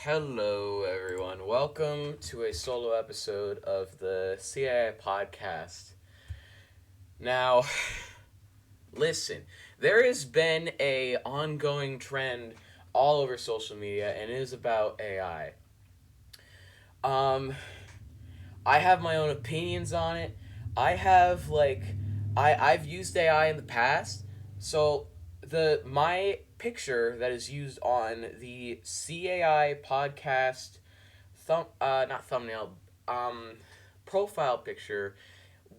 Hello, everyone. Welcome to a solo episode of the CAI Podcast. Now, listen, there has been a ongoing trend all over social media, and it is about AI. Um, I have my own opinions on it. I have I've used AI in the past, so my picture that is used on the CAI podcast not thumbnail profile picture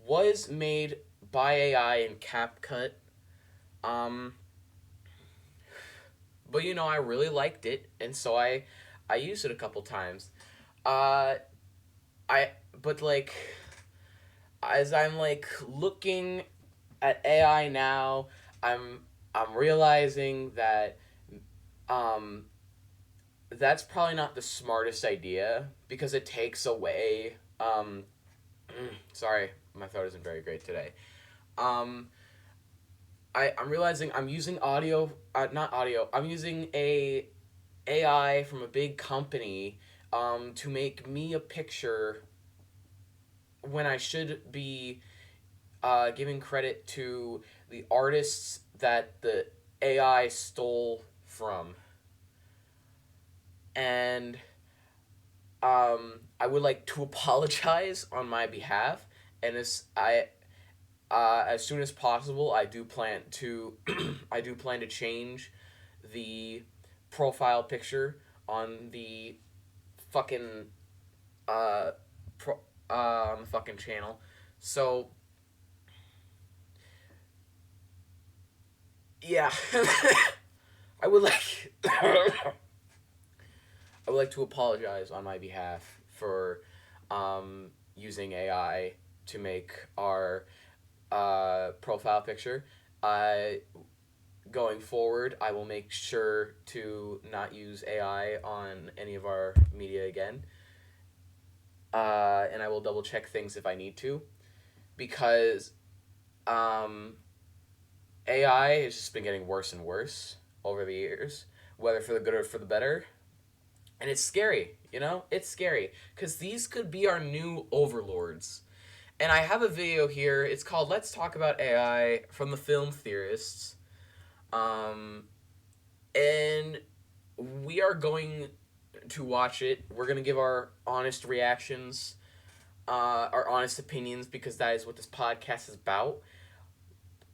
was made by AI in CapCut. Um, but I really liked it, and so I used it a couple times. Uh, I but as I'm looking at AI now, I'm I'm realizing that um that's probably not the smartest idea because it takes away sorry, my throat isn't very great today. Um I'm realizing I'm using audio not audio. I'm using a AI from a big company to make me a picture when I should be giving credit to the artists that the AI stole from. And I would like to apologize on my behalf. And as soon as possible, I do plan to I do plan to change the profile picture on the fucking uh on the fucking channel. So yeah, I would like I would like to apologize on my behalf for using AI to make our profile picture. Going forward, I will make sure to not use AI on any of our media again. And I will double check things if I need to, because um, AI has just been getting worse and worse over the years, whether for the good or for the better. And it's scary, It's scary because these could be our new overlords. And I have a video here. It's called "Let's Talk About AI" from the Film Theorists. And we are going to watch it. We're going to give our honest reactions, our honest opinions, because that is what this podcast is about.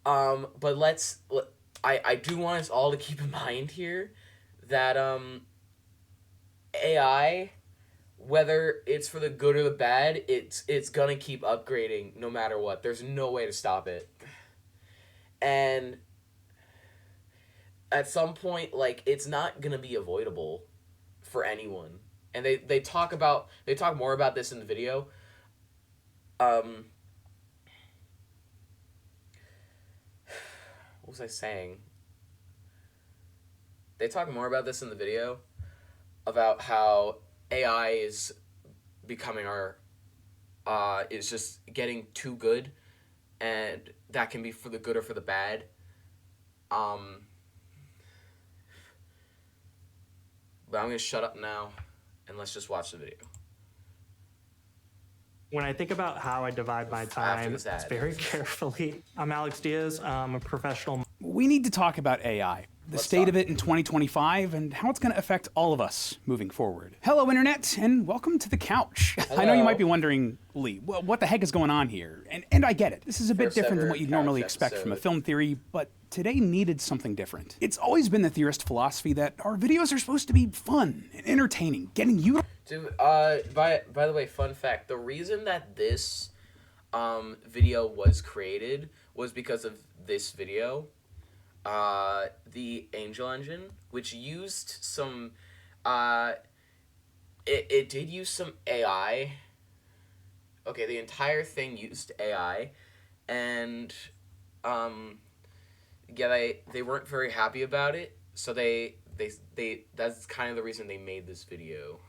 But I do want us all to keep in mind here that AI, whether it's for the good or the bad, it's gonna keep upgrading no matter what. There's no way to stop it. And at some point, it's not gonna be avoidable for anyone. And they talk more about this in the video. Um, what was I saying? They talk more about this in the video about how AI is becoming our is just getting too good, and that can be for the good or for the bad. Um, but I'm gonna shut up now, and let's just watch the video. When I think about how I divide my time, it's very carefully. I'm Alex Diaz. I'm a professional. We need to talk about AI, the state of it in 2025, and how it's going to affect all of us moving forward. Hello, Internet, and welcome to the couch. Hello. I know you might be wondering, Lee, what the heck is going on here? And I get it. This is a bit different than what you'd normally expect from a film theory, but today needed something different. It's always been the theorist philosophy that our videos are supposed to be fun and entertaining, getting you... Dude, by the way, fun fact, the reason that this video was created was because of this video. The Angel Engine, which used some, it did use some AI. Okay, the entire thing used AI, and, yeah, they weren't very happy about it, so they that's kind of the reason they made this video.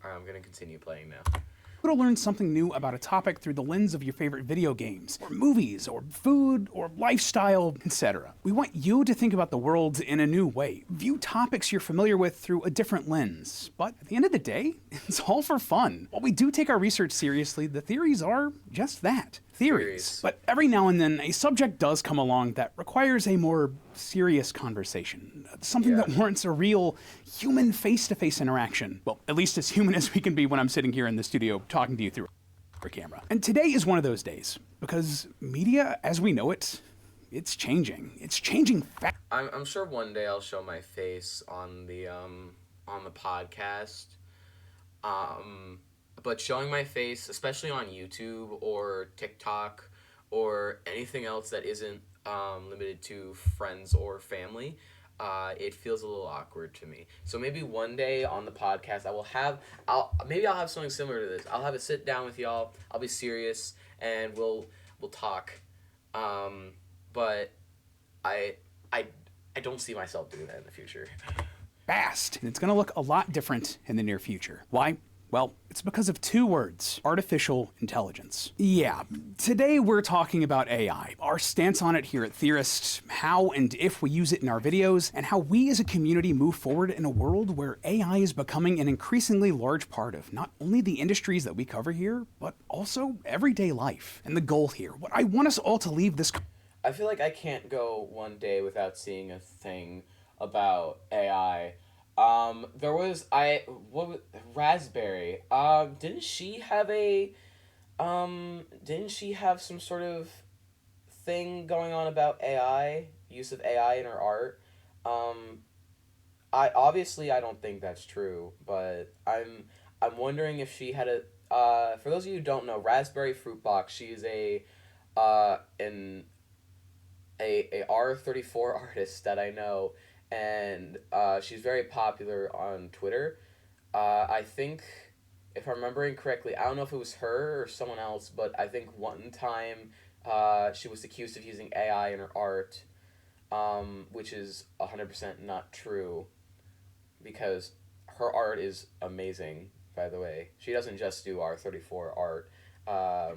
Alright, I'm gonna continue playing now. to learn something new about a topic through the lens of your favorite video games, or movies, or food, or lifestyle, etc. We want you to think about the world in a new way, view topics you're familiar with through a different lens. But at the end of the day, it's all for fun. While we do take our research seriously, the theories are just that. Theories. But every now and then, a subject does come along that requires a more serious conversation. Something that warrants a real human face-to-face interaction. Well, at least as human as we can be when I'm sitting here in the studio talking to you through a camera. And today is one of those days, because media, as we know it, it's changing. It's changing fast. I'm sure one day I'll show my face on the podcast. But showing my face, especially on YouTube or TikTok or anything else that isn't limited to friends or family, it feels a little awkward to me. So maybe one day on the podcast I'll have something similar to this. I'll have a sit down with y'all. I'll be serious and we'll talk. But I don't see myself doing that in the future. Fast. And it's going to look a lot different in the near future. Why? Well, it's because of two words: artificial intelligence. Yeah, today we're talking about AI, our stance on it here at Theorists, how and if we use it in our videos, and how we as a community move forward in a world where AI is becoming an increasingly large part of not only the industries that we cover here, but also everyday life. And the goal here, what I want us all to leave this... I feel like I can't go one day without seeing a thing about AI. Raspberry, didn't she have some sort of thing going on about AI, use of AI in her art? I don't think that's true, but I'm wondering if she had for those of you who don't know, Raspberry Fruitbox, she is a R34 artist that I know. And she's very popular on Twitter. I think, if I'm remembering correctly, I don't know if it was her or someone else, but I think one time she was accused of using AI in her art, which is 100% not true, because her art is amazing, by the way. She doesn't just do R34 art. Her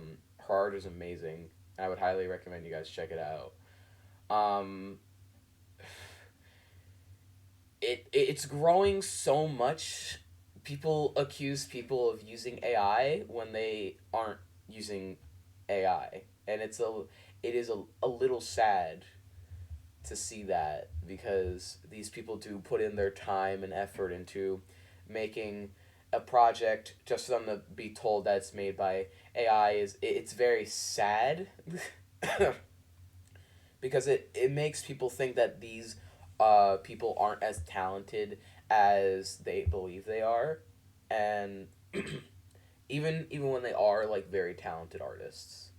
art is amazing. I would highly recommend you guys check it out. It's growing so much. People accuse people of using AI when they aren't using AI, and it is a little sad to see that, because these people do put in their time and effort into making a project just for them to be told that it's made by AI. It's very sad because it makes people think that these people aren't as talented as they believe they are, and even when they are like very talented artists.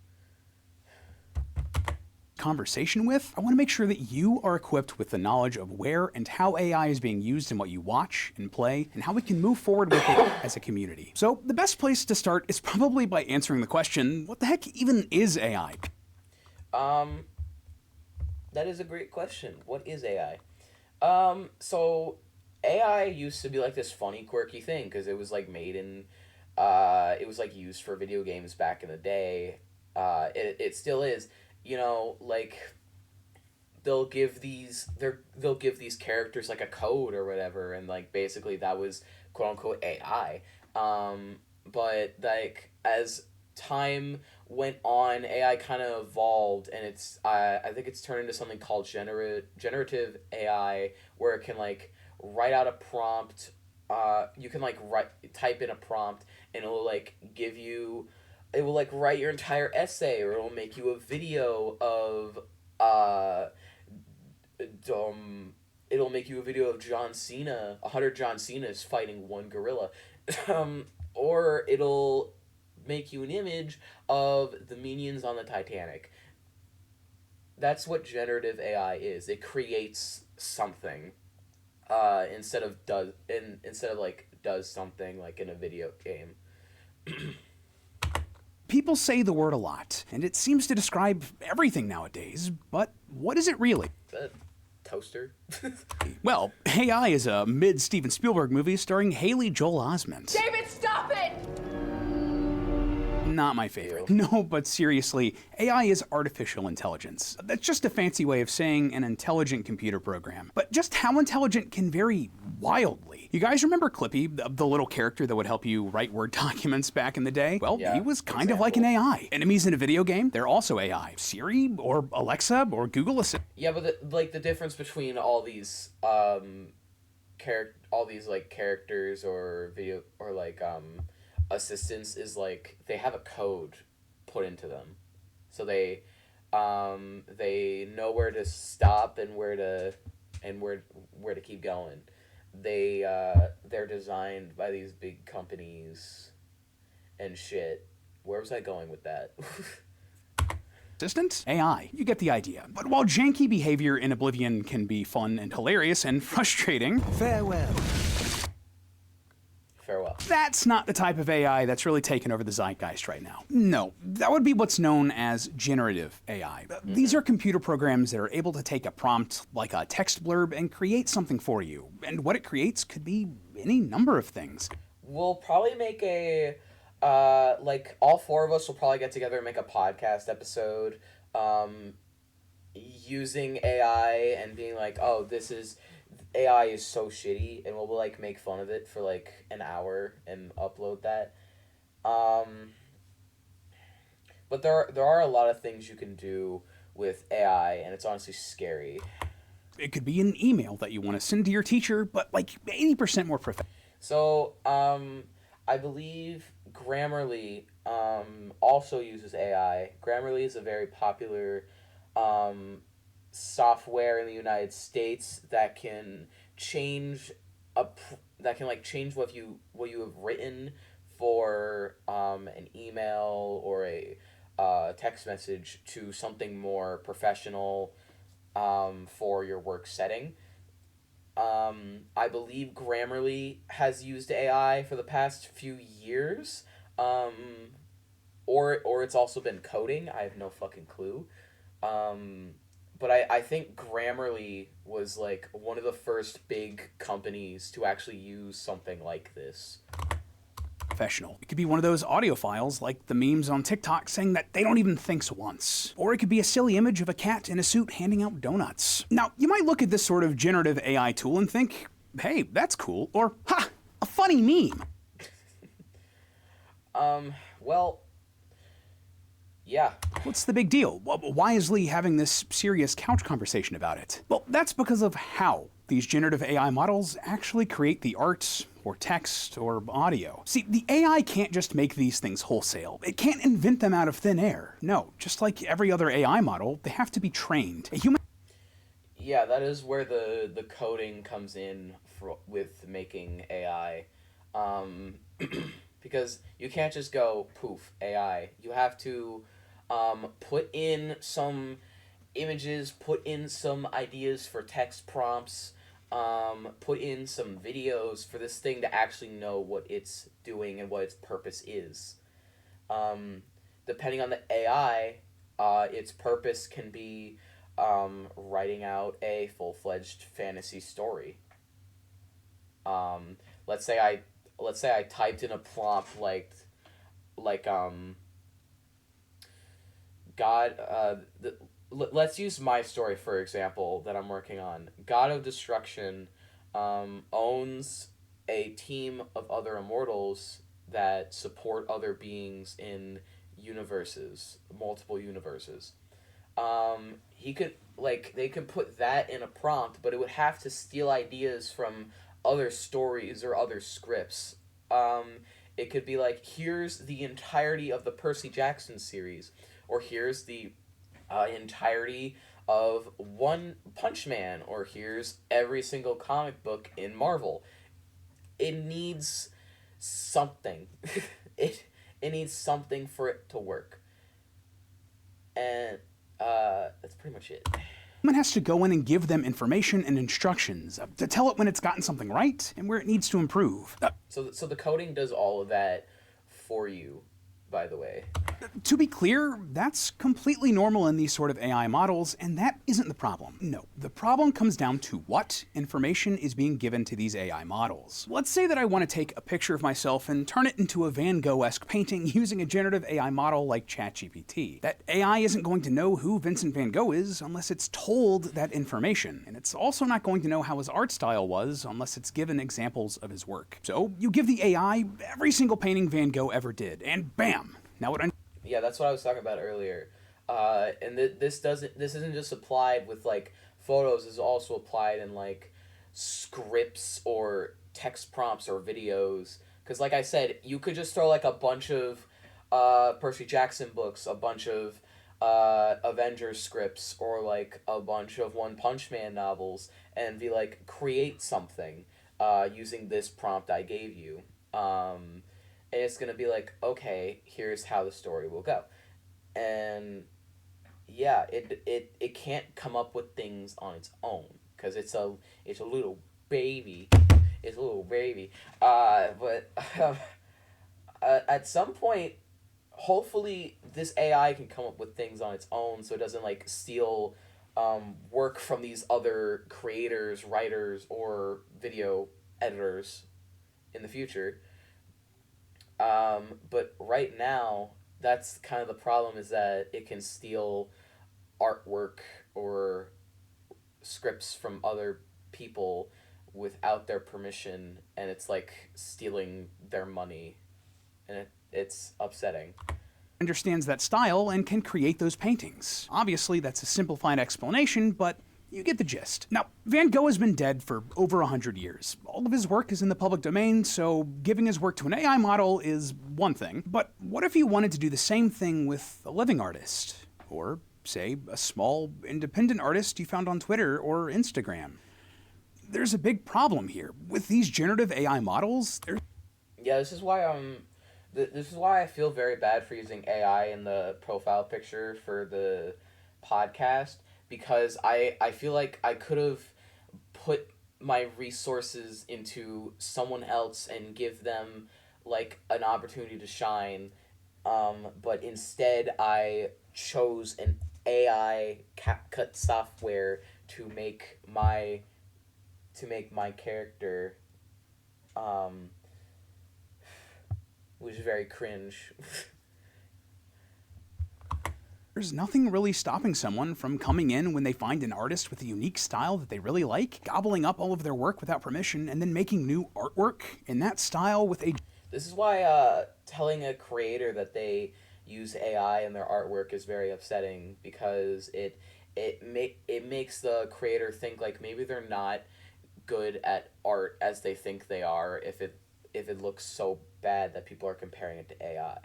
Conversation with, I want to make sure that you are equipped with the knowledge of where and how AI is being used in what you watch and play, and how we can move forward with it as a community. So the best place to start is probably by answering the question, what the heck even is AI? That is a great question. What is AI? So AI used to be like this funny, quirky thing, because it was like made in, it was like used for video games back in the day. It still is, you know, like they'll give these characters like a code or whatever, and like basically that was quote unquote AI. But like as time went on, AI kind of evolved, and it's I think it's turned into something called generative AI, where it can like write out a prompt. You can like type in a prompt, and it will like write your entire essay, or it'll make you a video of it'll make you a video of John Cena, 100 John Cenas fighting one gorilla, or it'll make you an image of the Minions on the Titanic. That's what generative AI is. It creates something, instead of does something like in a video game. People say the word a lot, and it seems to describe everything nowadays, but what is it really? Toaster? Well, AI is a mid-Steven Spielberg movie starring Haley Joel Osment. David, stop it! Not my favorite. No, but seriously, AI is artificial intelligence. That's just a fancy way of saying an intelligent computer program. But just how intelligent can vary wildly. You guys remember Clippy, the little character that would help you write Word documents back in the day? Well, he was kind of like an AI. Enemies in a video game, they're also AI. Siri or Alexa or Google Assistant. Yeah, but the difference between all these characters or video or assistants is like they have a code put into them, so they know where to stop and where to keep going. They're designed by these big companies and shit. Where was I going with that? Assistant? AI. You get the idea. But while janky behavior in Oblivion can be fun and hilarious and frustrating... Farewell. That's not the type of AI that's really taken over the zeitgeist right now. No, that would be what's known as generative AI. These are computer programs that are able to take a prompt, like a text blurb, and create something for you. And what it creates could be any number of things. We'll probably make all four of us will probably get together and make a podcast episode using AI and being like, oh, AI is so shitty, and we'll make fun of it for an hour and upload that. But there are a lot of things you can do with AI, and it's honestly scary. It could be an email that you want to send to your teacher, but 80% more professional. So, I believe Grammarly also uses AI. Grammarly is a very popular software in the United States that can change change what you have written for an email or a text message to something more professional for your work setting. I believe Grammarly has used AI for the past few years, or it's also been coding. I have no fucking clue. But I think Grammarly was one of the first big companies to actually use something like this. Professional. It could be one of those audio files like the memes on TikTok saying that they don't even think once. Or it could be a silly image of a cat in a suit handing out donuts. Now, you might look at this sort of generative AI tool and think, hey, that's cool, or ha, a funny meme. Well, yeah. What's the big deal? Why is Lee having this serious couch conversation about it? Well, that's because of how these generative AI models actually create the art, or text, or audio. See, the AI can't just make these things wholesale. It can't invent them out of thin air. No, just like every other AI model, they have to be trained. A human... Yeah, that is where the coding comes in with making AI. Because you can't just go, poof, AI. You have to put in some images, put in some ideas for text prompts, put in some videos for this thing to actually know what it's doing and what its purpose is. Depending on the AI, its purpose can be writing out a full-fledged fantasy story. Let's say I typed in a prompt let's use my story for example that I'm working on. God of Destruction owns a team of other immortals that support other beings in multiple universes. They could put that in a prompt, but it would have to steal ideas from other stories or other scripts. It could be here's the entirety of the Percy Jackson series, or here's the entirety of One Punch Man, or here's every single comic book in Marvel. It needs something. it needs something for it to work. And that's pretty much it. Someone has to go in and give them information and instructions to tell it when it's gotten something right and where it needs to improve. So the coding does all of that for you by the way. To be clear, that's completely normal in these sort of AI models, and that isn't the problem. No, the problem comes down to what information is being given to these AI models. Let's say that I want to take a picture of myself and turn it into a Van Gogh-esque painting using a generative AI model like ChatGPT. That AI isn't going to know who Vincent van Gogh is unless it's told that information, and it's also not going to know how his art style was unless it's given examples of his work. So you give the AI every single painting Van Gogh ever did, and bam! Now it Yeah, that's what I was talking about earlier. And this isn't just applied with like photos. It's also applied in like scripts or text prompts or videos. Because like I said, you could just throw like a bunch of Percy Jackson books, a bunch of Avengers scripts, or like a bunch of One Punch Man novels, and be like, create something using this prompt I gave you. And it's going to be like, okay, here's how the story will go. And yeah, it can't come up with things on its own because it's a little baby. It's a little baby. But at some point, hopefully this AI can come up with things on its own so it doesn't like steal work from these other creators, writers, or video editors in the future. But right now, that's kind of the problem, is that it can steal artwork or scripts from other people without their permission, and it's like stealing their money, and it's upsetting. Understands that style and can create those paintings. Obviously, that's a simplified explanation, but you get the gist. Now, Van Gogh has been dead for over 100 years. All of his work is in the public domain, so giving his work to an AI model is one thing. But what if you wanted to do the same thing with a living artist? Or, say, a small, independent artist you found on Twitter or Instagram? There's a big problem here. With these generative AI models, Yeah, this is why I feel very bad for using AI in the profile picture for the podcast, because I feel like I could have put my resources into someone else and give them like an opportunity to shine, but instead I chose an AI CapCut software to make my character, which is very cringe. There's nothing really stopping someone from coming in when they find an artist with a unique style that they really like, gobbling up all of their work without permission, and then making new artwork in that style with a... This is why telling a creator that they use AI in their artwork is very upsetting, because it makes the creator think like maybe they're not good at art as they think they are if it looks so bad that people are comparing it to AI.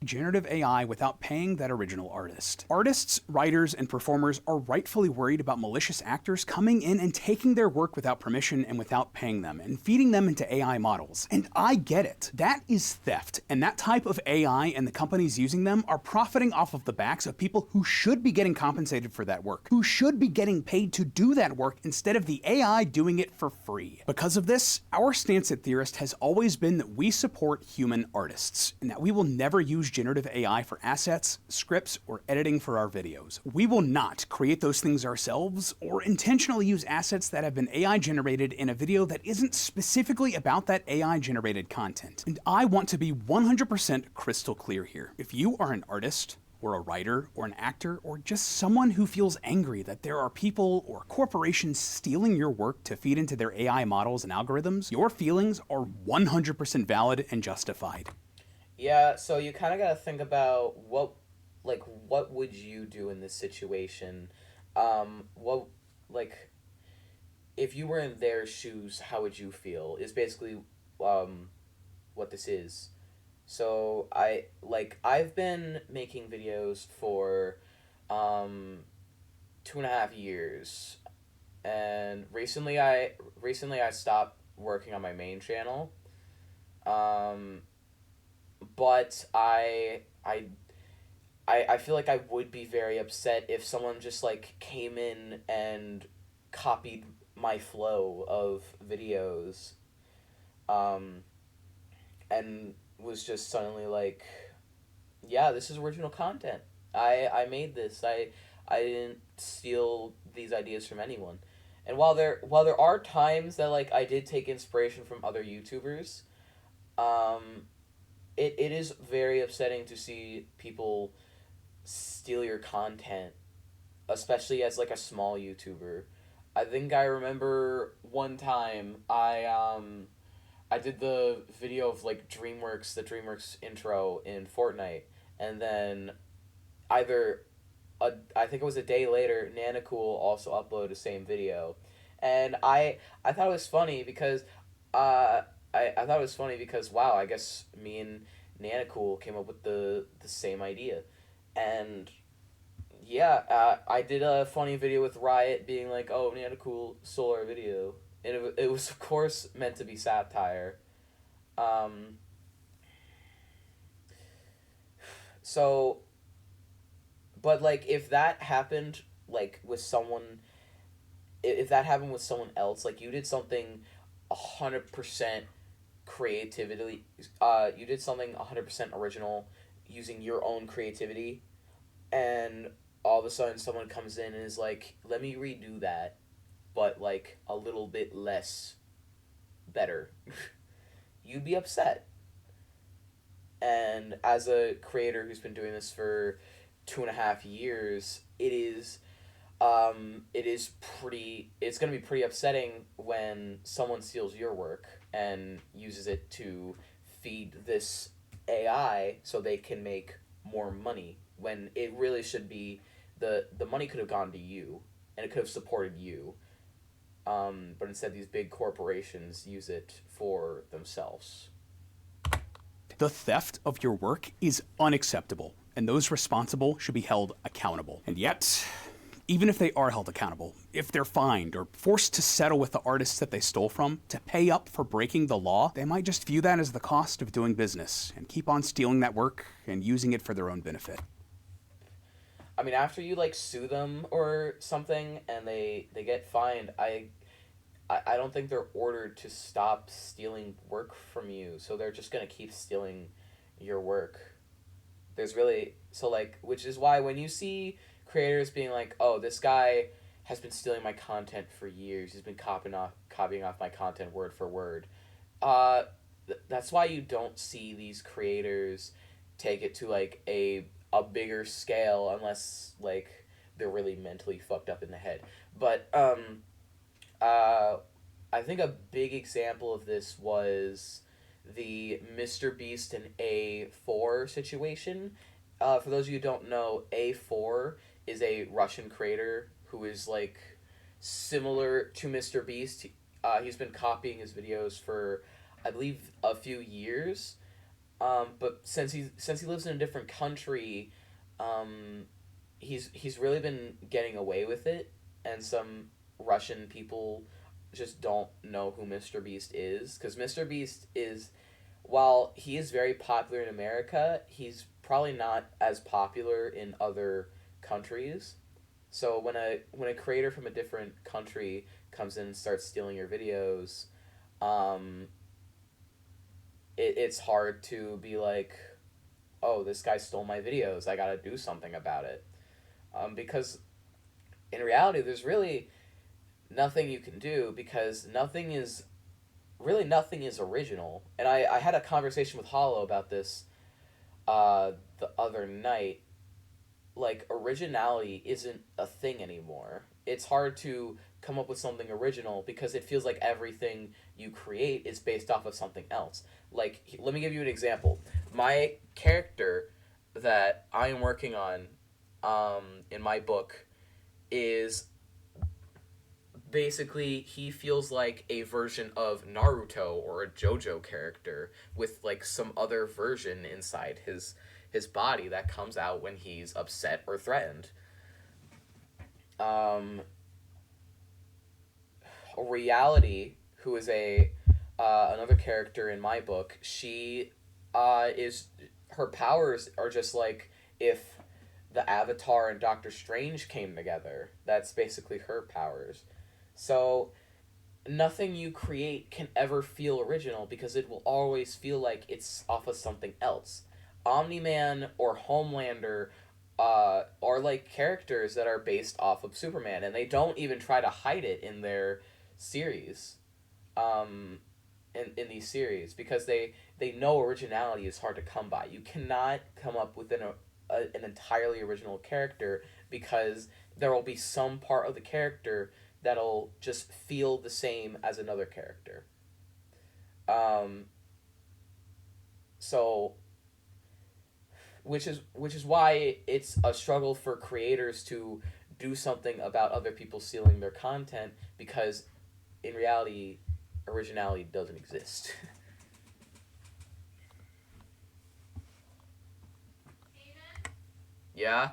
Generative AI without paying that original artist. Artists, writers, and performers are rightfully worried about malicious actors coming in and taking their work without permission and without paying them, and feeding them into AI models. And I get it. That is theft, and that type of AI and the companies using them are profiting off of the backs of people who should be getting compensated for that work, who should be getting paid to do that work instead of the AI doing it for free. Because of this, our stance at Theorist has always been that we support human artists, and that we will never use generative AI for assets, scripts, or editing for our videos. We will not create those things ourselves or intentionally use assets that have been AI generated in a video that isn't specifically about that AI generated content. And I want to be 100% crystal clear here. If you are an artist, or a writer, or an actor, or just someone who feels angry that there are people or corporations stealing your work to feed into their AI models and algorithms, your feelings are 100% valid and justified. Yeah, so you kind of got to think about what would you do in this situation? If you were in their shoes, how would you feel? Is basically what this is. So I've been making videos for 2.5 years, and recently I stopped working on my main channel. But I feel like I would be very upset if someone just like came in and copied my flow of videos, and was just suddenly like, yeah, this is original content. I made this. I didn't steal these ideas from anyone. And while there are times that like I did take inspiration from other YouTubers, um, it is very upsetting to see people steal your content, especially as like a small YouTuber. I think I remember one time I did the video of like the DreamWorks intro in Fortnite, and then either I think it was a day later, Nanacool also uploaded the same video, and I thought it was funny because, uh, I thought it was funny because wow, I guess me and Nanacool came up with the same idea, and yeah, I did a funny video with Riot being like, oh, Nanacool stole our video, and it was of course meant to be satire. Um, so but like if that happened like with someone if that happened with someone else, like you did something 100% creativity, you did something 100% original using your own creativity, and all of a sudden someone comes in and is like, let me redo that, but like a little bit less better, you'd be upset. And as a creator who's been doing this for 2.5 years, it is pretty. It's gonna be pretty upsetting when someone steals your work and uses it to feed this AI so they can make more money. When it really should be the money could have gone to you and it could have supported you. But instead, these big corporations use it for themselves. The theft of your work is unacceptable, and those responsible should be held accountable. And yet, even if they are held accountable, if they're fined or forced to settle with the artists that they stole from to pay up for breaking the law, they might just view that as the cost of doing business and keep on stealing that work and using it for their own benefit. I mean, after you like sue them or something and they get fined, I don't think they're ordered to stop stealing work from you, so they're just gonna keep stealing your work. There's really so like, which is why when you see creators being like, oh, this guy has been stealing my content for years, he's been copying off my content word for word. Uh, that's why you don't see these creators take it to like a bigger scale unless like they're really mentally fucked up in the head. But uh, I think a big example of this was the Mr. Beast and A4 situation. For those of you who don't know, A4 is a Russian creator who is like similar to Mr. Beast. He's been copying his videos for, I believe, a few years. But since he lives in a different country, um, he's really been getting away with it, and some Russian people just don't know who Mr. Beast is, because Mr. Beast is, while he is very popular in America, he's probably not as popular in other countries. So when a creator from a different country comes in and starts stealing your videos, um, it's hard to be like, oh, this guy stole my videos, I gotta do something about it. Because in reality, there's really nothing you can do, because nothing is original. And I had a conversation with Hollow about this the other night. Like, originality isn't a thing anymore. It's hard to come up with something original because it feels like everything you create is based off of something else. Like, let me give you an example. My character that I am working on in my book is basically, he feels like a version of Naruto or a JoJo character with like some other version inside his body that comes out when he's upset or threatened. Um, Reality, who is a another character in my book, she is her powers are just like if the Avatar and Doctor Strange came together. That's basically her powers. So nothing you create can ever feel original because it will always feel like it's off of something else. Omni-Man or Homelander are like characters that are based off of Superman, and they don't even try to hide it in their series, in these series, because they know originality is hard to come by. You cannot come up with an entirely original character, because there will be some part of the character that'll just feel the same as another character. Um, so which is why it's a struggle for creators to do something about other people stealing their content, because in reality originality doesn't exist. Yeah,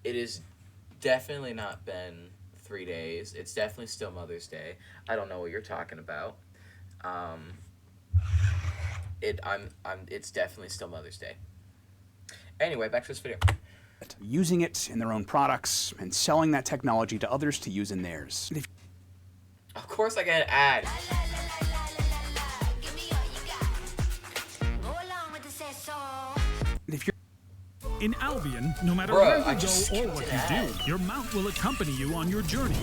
it has definitely not been 3 days. It's definitely still Mother's Day. I don't know what you're talking about. um it's definitely still Mother's Day. Anyway, back to this video. Using it in their own products and selling that technology to others to use in theirs. Of course I get an ad. If you're In Albion, no matter where you go or what you do, your mount will accompany you on your journey.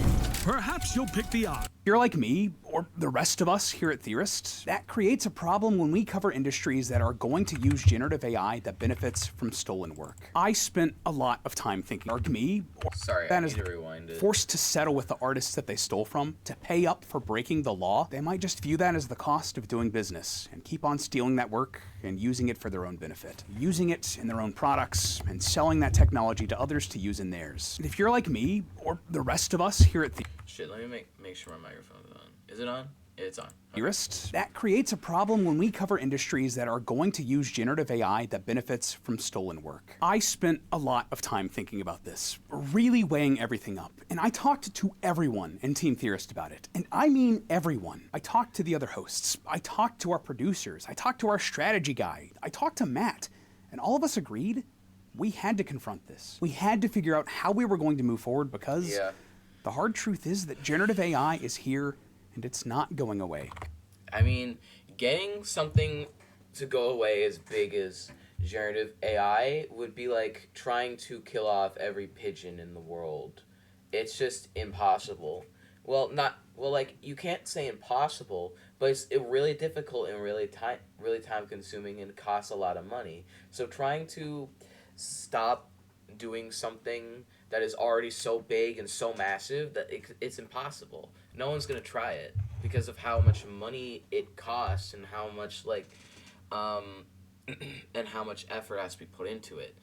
Perhaps you'll pick the odd. you're like me, or the rest of us here at Theorist, that creates a problem when we cover industries that are going to use generative AI that benefits from stolen work. I spent a lot of time thinking, are me, or Sorry, I need to rewind it. forced to settle with the artists that they stole from to pay up for breaking the law? They might just view that as the cost of doing business and keep on stealing that work and using it for their own benefit. Using it in their own products and selling that technology to others to use in theirs. And if you're like me, or the rest of us here at Shit, let me make sure my microphone is on. Is it on? It's on. Theorist, that creates a problem when we cover industries that are going to use generative AI that benefits from stolen work. I spent a lot of time thinking about this, really weighing everything up, and I talked to everyone in Team Theorist about it. And I mean everyone. I talked to the other hosts, I talked to our producers, I talked to our strategy guy, I talked to Matt, and all of us agreed we had to confront this. We had to figure out how we were going to move forward, because the hard truth is that generative AI is here and it's not going away. I mean, getting something to go away as big as generative AI would be like trying to kill off every pigeon in the world. It's just impossible. Well, like, you can't say impossible, but it's really difficult and really time consuming and costs a lot of money. So trying to stop doing something that is already so big and so massive that it's impossible. No one's gonna try it because of how much money it costs and how much and how much effort has to be put into it.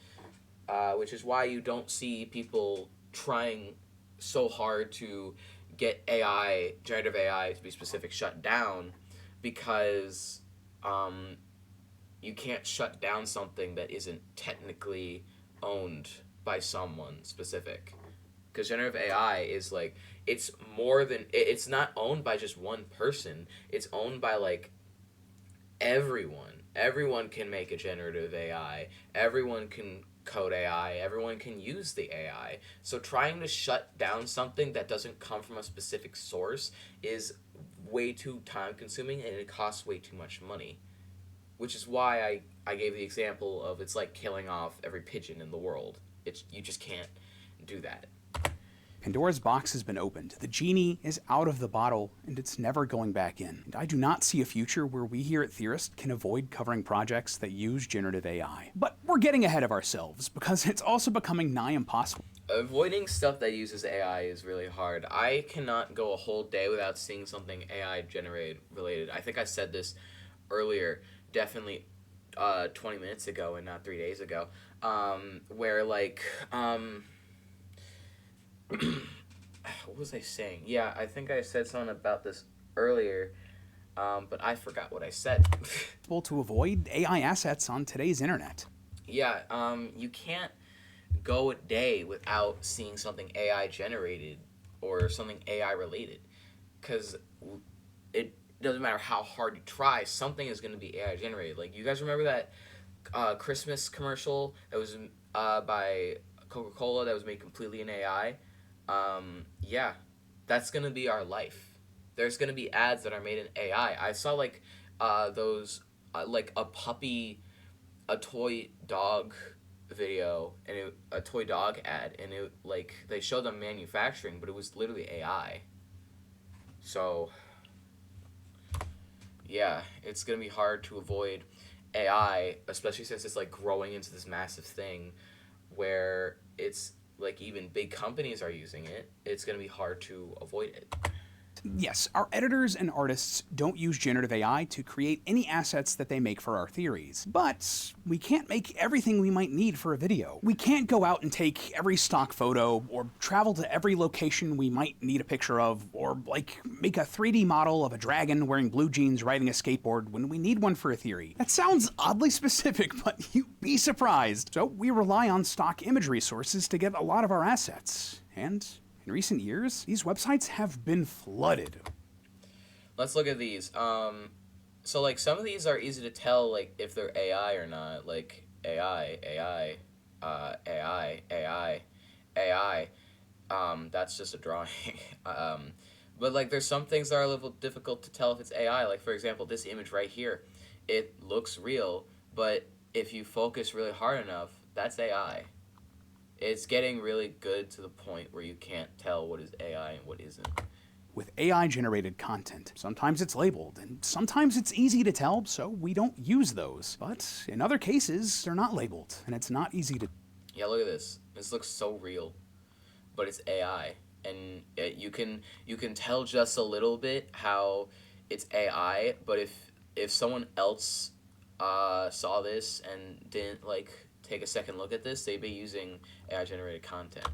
Which is why you don't see people trying so hard to get generative AI to be specific, shut down, because you can't shut down something that isn't technically owned by someone specific. Because generative AI is like, it's more than, it's not owned by just one person. It's owned by like everyone. Everyone can make a generative AI. Everyone can code AI. Everyone can use the AI. So trying to shut down something that doesn't come from a specific source is way too time consuming, and it costs way too much money. Which is why I gave the example of, it's like killing off every pigeon in the world. You just can't do that. Pandora's box has been opened. The genie is out of the bottle, and it's never going back in. And I do not see a future where we here at Theorist can avoid covering projects that use generative AI. But we're getting ahead of ourselves, because it's also becoming nigh impossible. Avoiding stuff that uses AI is really hard. I cannot go a whole day without seeing something AI generated related. I think I said this earlier, definitely 20 minutes ago and not 3 days ago, where like what was I saying? Yeah, I think I said something about this earlier, but I forgot what I said. To avoid AI assets on today's internet. Yeah, you can't go a day without seeing something AI generated or something AI related, because it doesn't matter how hard you try, something is going to be AI generated. Like, you guys remember that Christmas commercial that was by Coca-Cola that was made completely in AI? Yeah, that's going to be our life. There's going to be ads that are made in AI. I saw like those like a toy dog video, and a toy dog ad, and it like they showed them manufacturing, but it was literally AI. So yeah, it's gonna be hard to avoid AI, especially since it's like growing into this massive thing where it's like even big companies are using it. It's gonna be hard to avoid it. Yes, our editors and artists don't use generative AI to create any assets that they make for our theories. But we can't make everything we might need for a video. We can't go out and take every stock photo, or travel to every location we might need a picture of, or like make a 3D model of a dragon wearing blue jeans riding a skateboard when we need one for a theory. That sounds oddly specific, but you'd be surprised. So we rely on stock imagery sources to get a lot of our assets. And in recent years, these websites have been flooded. Let's look at these. So like some of these are easy to tell like if they're AI or not. Like AI. That's just a drawing. But like there's some things that are a little difficult to tell if it's AI. Like for example, this image right here, it looks real, but if you focus really hard enough, that's AI. It's getting really good to the point where you can't tell what is AI and what isn't. With AI-generated content, sometimes it's labeled, and sometimes it's easy to tell, so we don't use those. But in other cases, they're not labeled, and it's not easy to... Yeah, look at this. This looks so real, but it's AI. And you can tell just a little bit how it's AI, but if someone else saw this and didn't, like, take a second look at this, they'd be using AI-generated content.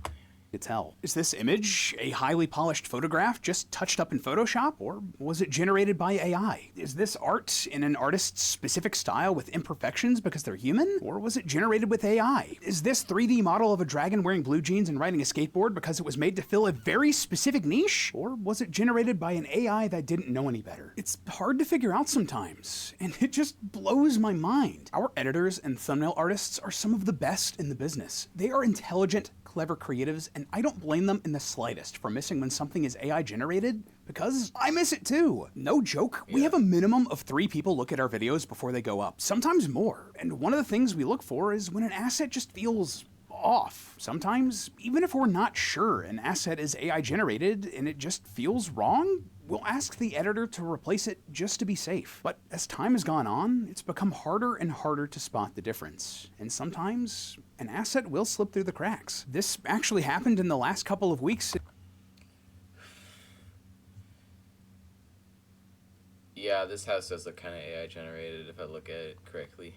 To tell. Is this image a highly polished photograph just touched up in Photoshop, or was it generated by AI? Is this art in an artist's specific style with imperfections because they're human, or was it generated with AI? Is this 3D model of a dragon wearing blue jeans and riding a skateboard because it was made to fill a very specific niche, or was it generated by an AI that didn't know any better? It's hard to figure out sometimes, and it just blows my mind. Our editors and thumbnail artists are some of the best in the business. They are intelligent, clever creatives, and I don't blame them in the slightest for missing when something is AI generated, because I miss it too. No joke, we have a minimum of 3 people look at our videos before they go up, sometimes more. And one of the things we look for is when an asset just feels off. Sometimes, even if we're not sure an asset is AI generated and it just feels wrong, we'll ask the editor to replace it just to be safe. But as time has gone on, it's become harder and harder to spot the difference. And sometimes, an asset will slip through the cracks. This actually happened in the last couple of weeks. Yeah, this house does look kind of AI generated if I look at it correctly.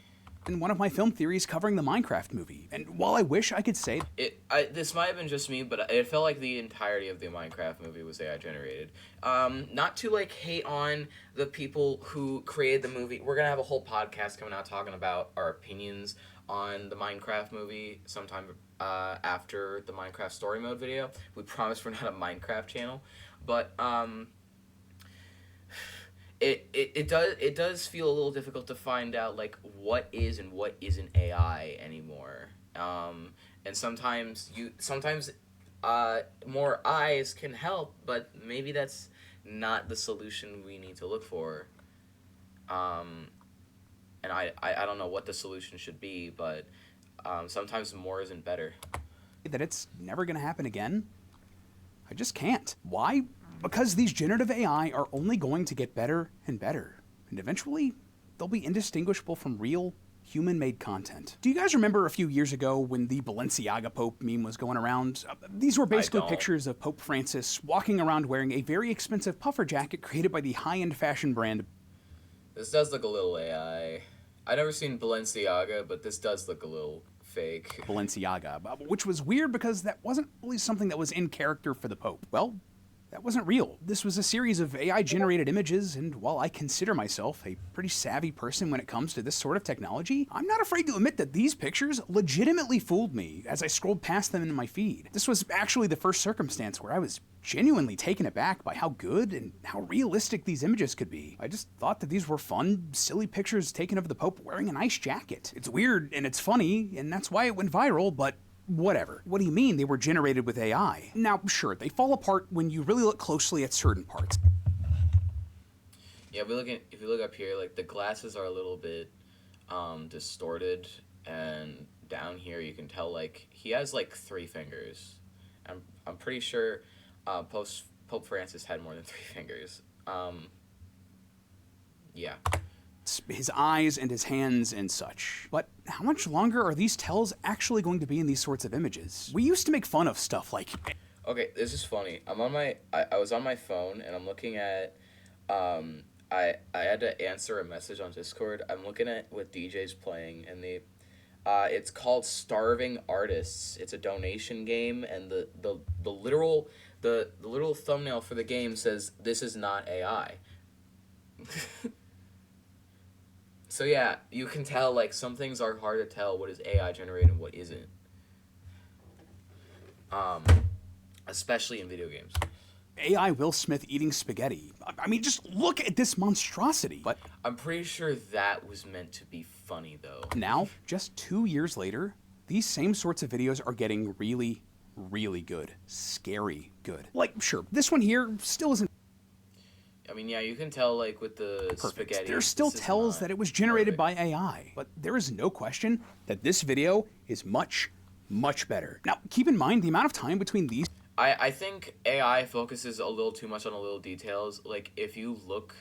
In one of my film theories covering the Minecraft movie. And while I wish I could say... This might have been just me, but it felt like the entirety of the Minecraft movie was AI generated. Not to, like, hate on the people who created the movie. We're going to have a whole podcast coming out talking about our opinions on the Minecraft movie sometime after the Minecraft story mode video. We promise we're not a Minecraft channel. But, It does feel a little difficult to find out like what is and what isn't AI anymore, and sometimes more eyes can help, but maybe that's not the solution we need to look for. And I don't know what the solution should be, but sometimes more isn't better. That it's never going to happen again. I just can't. Why? Because these generative AI are only going to get better and better, and eventually they'll be indistinguishable from real, human-made content. Do you guys remember a few years ago when the Balenciaga Pope meme was going around? These were basically pictures of Pope Francis walking around wearing a very expensive puffer jacket created by the high-end fashion brand. This does look a little AI. I've never seen Balenciaga, but this does look a little fake. Balenciaga, which was weird because that wasn't really something that was in character for the Pope. Well, that wasn't real. This was a series of AI-generated images, and while I consider myself a pretty savvy person when it comes to this sort of technology, I'm not afraid to admit that these pictures legitimately fooled me as I scrolled past them in my feed. This was actually the first circumstance where I was genuinely taken aback by how good and how realistic these images could be. I just thought that these were fun, silly pictures taken of the Pope wearing a nice jacket. It's weird and it's funny, and that's why it went viral, but whatever. What do you mean they were generated with AI? Now, sure, they fall apart when you really look closely at certain parts. Yeah, if you look up here, like the glasses are a little bit distorted, and down here you can tell like he has like 3 fingers. I'm pretty sure Pope Francis had more than 3 fingers. Yeah. His eyes and his hands and such. But how much longer are these tells actually going to be in these sorts of images? We used to make fun of stuff like... Okay, this is funny. I was on my phone and I'm looking at, I had to answer a message on Discord. I'm looking at what DJ's playing, and it's called Starving Artists. It's a donation game, and the literal thumbnail for the game says, "This is not AI." So yeah, you can tell, like, some things are hard to tell what is AI generated and what isn't. Especially in video games. AI Will Smith eating spaghetti. I mean, just look at this monstrosity. But I'm pretty sure that was meant to be funny, though. Now, just 2 years later, these same sorts of videos are getting really, really good. Scary good. Like, sure, this one here still isn't... I mean, yeah, you can tell, like, with the perfect. spaghetti. There still tells that it was generated by AI, but there is no question that this video is much, much better. Now, keep in mind the amount of time between these... I think AI focuses a little too much on the little details. Like, if you look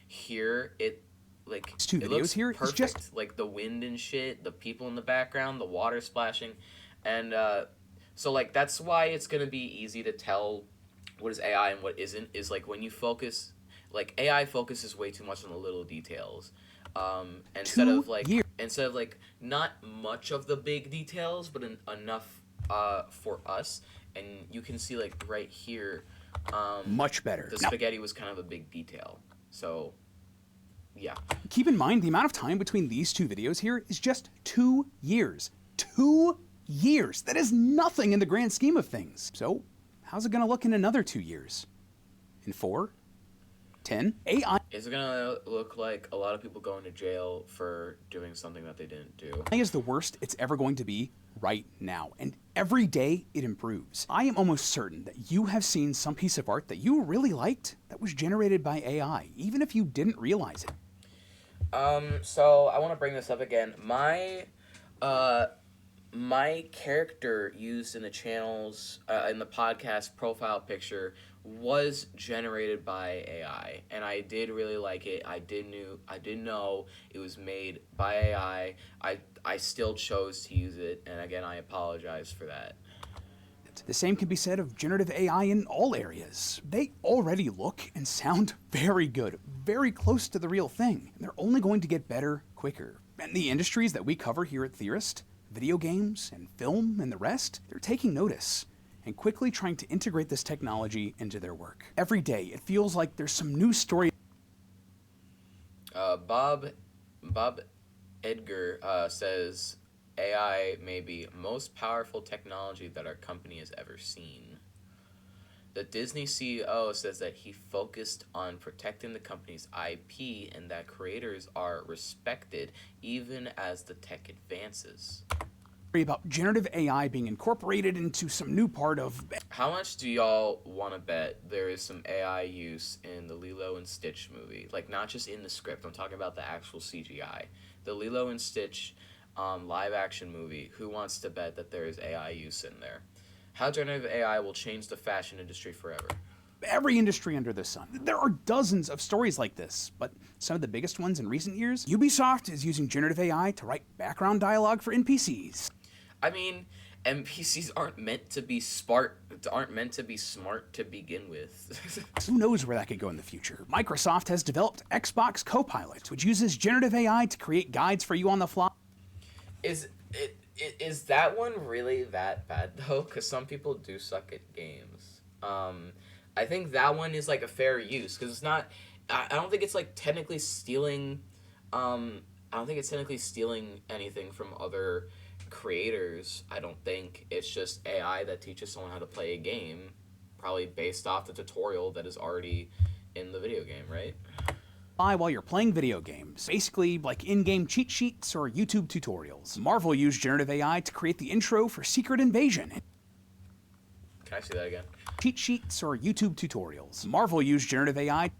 here, it looks here perfect. Just... Like, the wind and shit, the people in the background, the water splashing. And, so, like, that's why it's gonna be easy to tell what is AI and what isn't, is, like, when you focus... Like, AI focuses way too much on the little details. Instead of, like, not much of the big details, but enough, for us. And you can see, like, right here, much better. The spaghetti was kind of a big detail. So, yeah. Keep in mind the amount of time between these 2 videos here is just 2 years. 2 years! That is nothing in the grand scheme of things. So, how's it gonna look in another 2 years? In 4? 10? AI is it gonna look like a lot of people going to jail for doing something that they didn't do? AI is the worst it's ever going to be right now, and every day it improves. I am almost certain that you have seen some piece of art that you really liked that was generated by AI, even if you didn't realize it. So I want to bring this up again. My character used in the channel's in the podcast profile picture was generated by AI, and I did really like it. I didn't know it was made by AI. I still chose to use it, and again, I apologize for that. The same can be said of generative AI in all areas. They already look and sound very good, very close to the real thing. And they're only going to get better quicker. And the industries that we cover here at Theorist, video games and film and the rest, they're taking notice and quickly trying to integrate this technology into their work. Every day, it feels like there's some new story. Bob Edgar says, AI may be most powerful technology that our company has ever seen. The Disney CEO says that he focused on protecting the company's IP and that creators are respected even as the tech advances. About generative AI being incorporated into some new part of... How much do y'all want to bet there is some AI use in the Lilo and Stitch movie? Like, not just in the script, I'm talking about the actual CGI. The Lilo and Stitch live action movie, who wants to bet that there is AI use in there? How generative AI will change the fashion industry forever. Every industry under the sun. There are dozens of stories like this, but some of the biggest ones in recent years, Ubisoft is using generative AI to write background dialogue for NPCs. I mean, NPCs aren't meant to be smart to begin with. Who knows where that could go in the future? Microsoft has developed Xbox Copilot, which uses generative AI to create guides for you on the fly. Is that one really that bad, though? Because some people do suck at games. I think that one is, like, a fair use, because it's not... I don't think it's, like, technically stealing... I don't think it's technically stealing anything from other creators, I don't think. It's just AI that teaches someone how to play a game, probably based off the tutorial that is already in the video game, right? While you're playing video games, basically like in-game cheat sheets or YouTube tutorials. Marvel used generative AI to create the intro for Secret Invasion. Can I see that again? Cheat sheets or YouTube tutorials. Marvel used generative AI.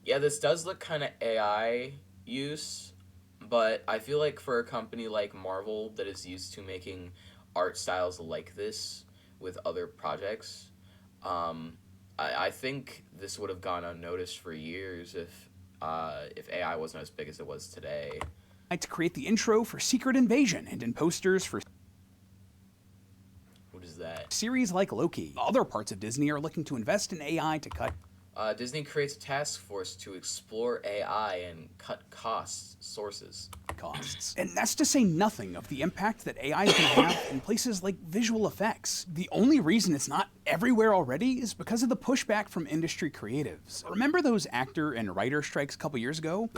Yeah, this does look kind of AI use, but I feel like for a company like Marvel that is used to making art styles like this with other projects, I think this would have gone unnoticed for years if AI wasn't as big as it was today. To create the intro for Secret Invasion and in posters for What is that? series like Loki. Other parts of Disney are looking to invest in AI to cut Disney creates a task force to explore AI and cut sources. Costs. And that's to say nothing of the impact that AI is going to have in places like visual effects. The only reason it's not everywhere already is because of the pushback from industry creatives. Remember those actor and writer strikes a couple years ago?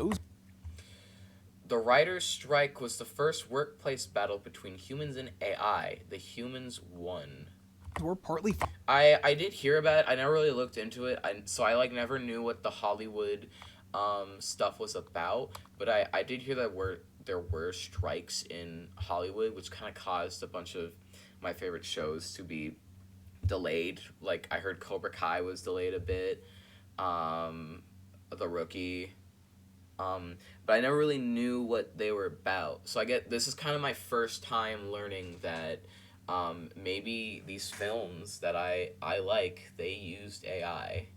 The writer's strike was the first workplace battle between humans and AI. The humans won. Were partly I did hear about it. I never really looked into it, so I never knew what the Hollywood stuff was about. But I did hear that there were strikes in Hollywood, which kind of caused a bunch of my favorite shows to be delayed. Like I heard Cobra Kai was delayed a bit, The Rookie, but I never really knew what they were about. So this is kind of my first time learning that. Maybe these films that I like, they used AI.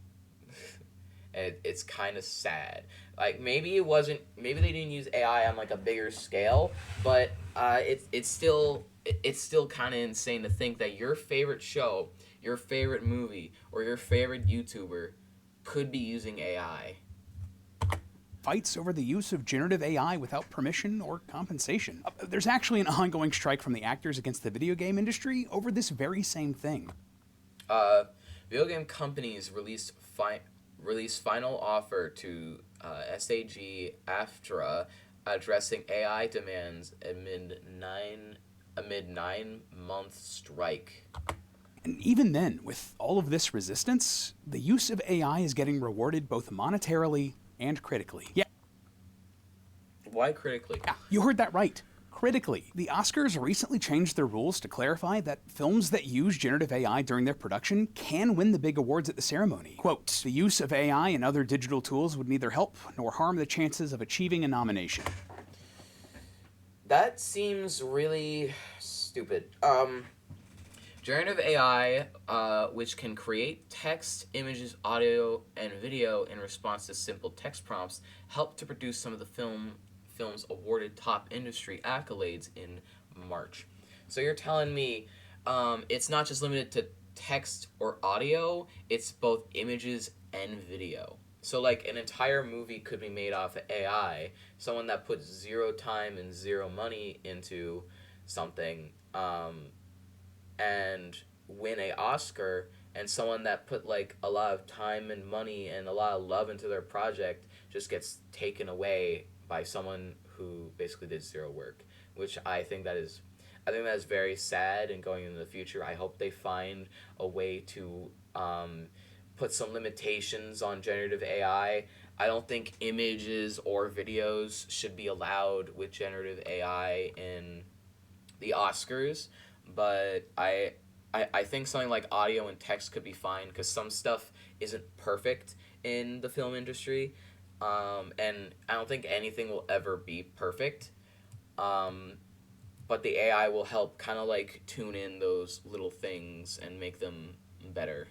And it's kind of sad. Like, maybe they didn't use AI on, a bigger scale, but it's still kind of insane to think that your favorite show, your favorite movie, or your favorite YouTuber could be using AI. Fights over the use of generative AI without permission or compensation. There's actually an ongoing strike from the actors against the video game industry over this very same thing. Video game companies released final offer to SAG-AFTRA addressing AI demands amid 9-month strike. And even then, with all of this resistance, the use of AI is getting rewarded both monetarily and critically. Yeah. Why critically? Yeah, you heard that right. Critically. The Oscars recently changed their rules to clarify that films that use generative AI during their production can win the big awards at the ceremony. Quote, the use of AI and other digital tools would neither help nor harm the chances of achieving a nomination. That seems really stupid. Generative AI, which can create text, images, audio, and video in response to simple text prompts, helped to produce some of the films awarded top industry accolades in March. So you're telling me it's not just limited to text or audio, it's both images and video. So an entire movie could be made off of AI, someone that puts zero time and zero money into something, and win a Oscar, and someone that put a lot of time and money and a lot of love into their project just gets taken away by someone who basically did zero work, which I think that is very sad. And going into the future, I hope they find a way to put some limitations on generative AI. I don't think images or videos should be allowed with generative AI in the Oscars. But I think something like audio and text could be fine because some stuff isn't perfect in the film industry, and I don't think anything will ever be perfect, but the AI will help kind of tune in those little things and make them better.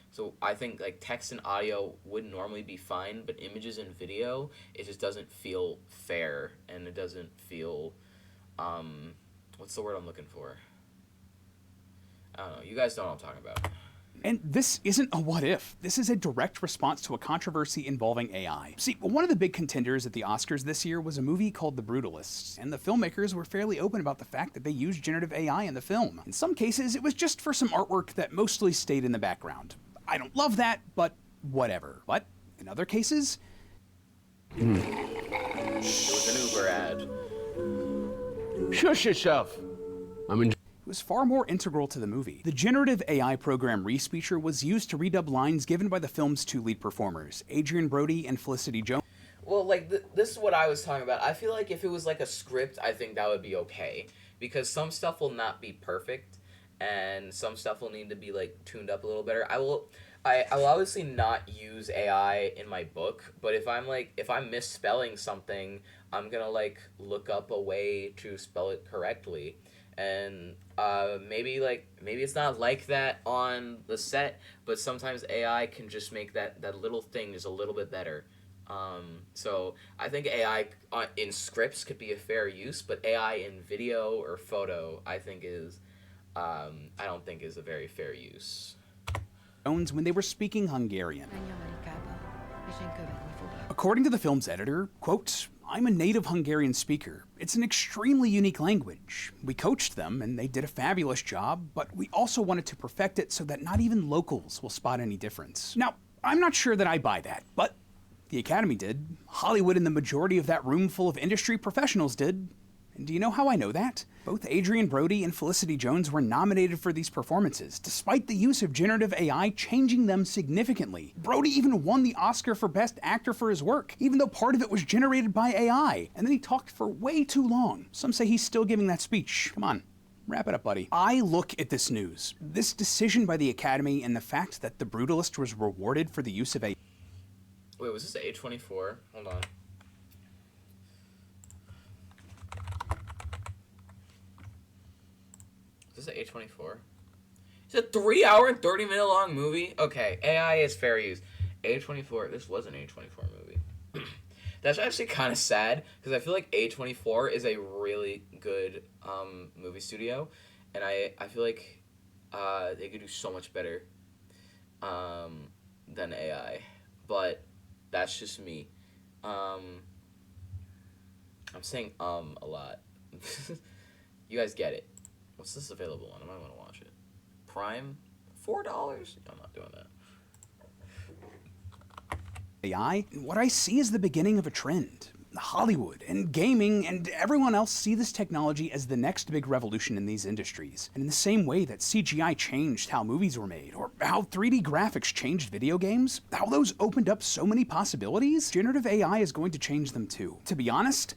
So I think text and audio would normally be fine, but images and video, it just doesn't feel fair, and it doesn't feel what's the word I'm looking for? I don't know. You guys know what I'm talking about. And this isn't a what if. This is a direct response to a controversy involving AI. See, one of the big contenders at the Oscars this year was a movie called The Brutalists, and the filmmakers were fairly open about the fact that they used generative AI in the film. In some cases, it was just for some artwork that mostly stayed in the background. I don't love that, but whatever. But in other cases... It was an Uber ad. Shush yourself. It was far more integral to the movie. The generative AI program Respeecher was used to redub lines given by the film's two lead performers, Adrian Brody and Felicity Jones. Well, this is what I was talking about. I feel like if it was a script, I think that would be okay. Because some stuff will not be perfect, and some stuff will need to be tuned up a little better. I will obviously not use AI in my book, but if I'm misspelling something, I'm gonna like look up a way to spell it correctly, and maybe it's not like that on the set, but sometimes AI can just make that little thing just a little bit better. So I think AI in scripts could be a fair use, but AI in video or photo, I don't think is a very fair use. When they were speaking Hungarian. According to the film's editor, quote, "I'm a native Hungarian speaker. It's an extremely unique language. We coached them and they did a fabulous job, but we also wanted to perfect it so that not even locals will spot any difference." Now, I'm not sure that I buy that, but the Academy did. Hollywood and the majority of that room full of industry professionals did. And do you know how I know that? Both Adrian Brody and Felicity Jones were nominated for these performances, despite the use of generative AI changing them significantly. Brody even won the Oscar for Best Actor for his work, even though part of it was generated by AI. And then he talked for way too long. Some say he's still giving that speech. Come on. Wrap it up, buddy. I look at this news, this decision by the Academy, and the fact that The Brutalist was rewarded for the use of AI. Wait, was this A24? Hold on. Is this an A24? It's a 3 hour and 30-minute long movie? Okay, AI is fair use. A24, this was an A24 movie. That's actually kind of sad, because I feel like A24 is a really good movie studio, and I feel like they could do so much better than AI, but that's just me. I'm saying a lot. You guys get it. What's this available on? I might want to watch it. Prime? $4? I'm not doing that. AI, what I see is the beginning of a trend. Hollywood and gaming and everyone else see this technology as the next big revolution in these industries. And in the same way that CGI changed how movies were made, or how 3D graphics changed video games, how those opened up so many possibilities, generative AI is going to change them too. To be honest,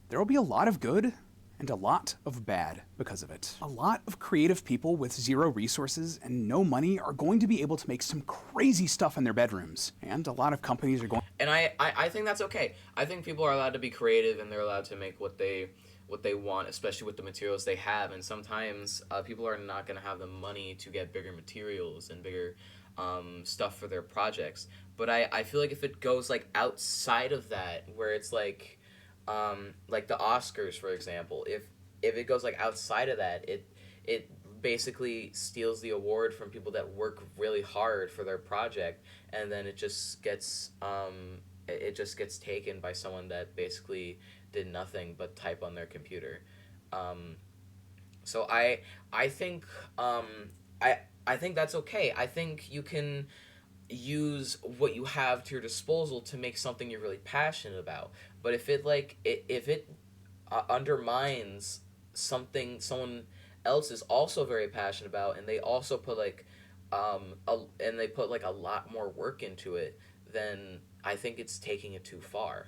there will be a lot of good and a lot of bad because of it. A lot of creative people with zero resources and no money are going to be able to make some crazy stuff in their bedrooms, and a lot of companies are going. And I think that's okay. I think people are allowed to be creative, and they're allowed to make what they want, especially with the materials they have. And sometimes people are not going to have the money to get bigger materials and bigger stuff for their projects. But I feel like if it goes like outside of that, where it's like the Oscars, for example, if it goes like outside of that, it basically steals the award from people that work really hard for their project, and then it just gets taken by someone that basically did nothing but type on their computer. So I think I think that's okay. I think you can use what you have to your disposal to make something you're really passionate about. But if it undermines something someone else is also very passionate about, and they also put a lot more work into it, then I think it's taking it too far.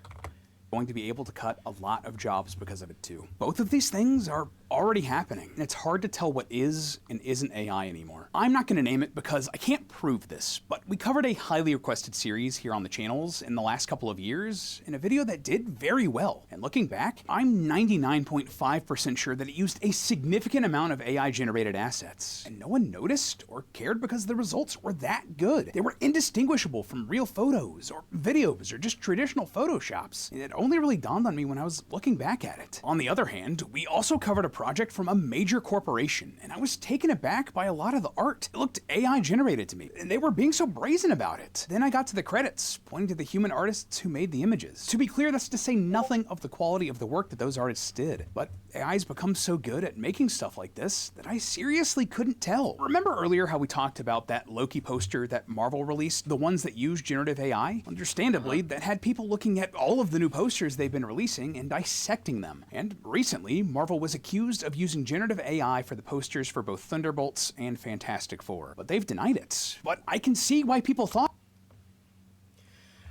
Going to be able to cut a lot of jobs because of it too. Both of these things are already happening, and it's hard to tell what is and isn't AI anymore. I'm not going to name it because I can't prove this, but we covered a highly requested series here on the channels in the last couple of years in a video that did very well. And looking back, I'm 99.5% sure that it used a significant amount of AI-generated assets, and no one noticed or cared because the results were that good. They were indistinguishable from real photos or videos or just traditional photoshops, and it only really dawned on me when I was looking back at it. On the other hand, we also covered a project from a major corporation, and I was taken aback by a lot of the art. It looked AI generated to me, and they were being so brazen about it. Then I got to the credits, pointing to the human artists who made the images. To be clear, that's to say nothing of the quality of the work that those artists did, but AI's become so good at making stuff like this that I seriously couldn't tell. Remember earlier how we talked about that Loki poster that Marvel released, the ones that use generative AI? Understandably, that had people looking at all of the new posters they've been releasing and dissecting them. And recently, Marvel was accused of using generative AI for the posters for both Thunderbolts and Fantastic Four, but they've denied it. But I can see why people thought.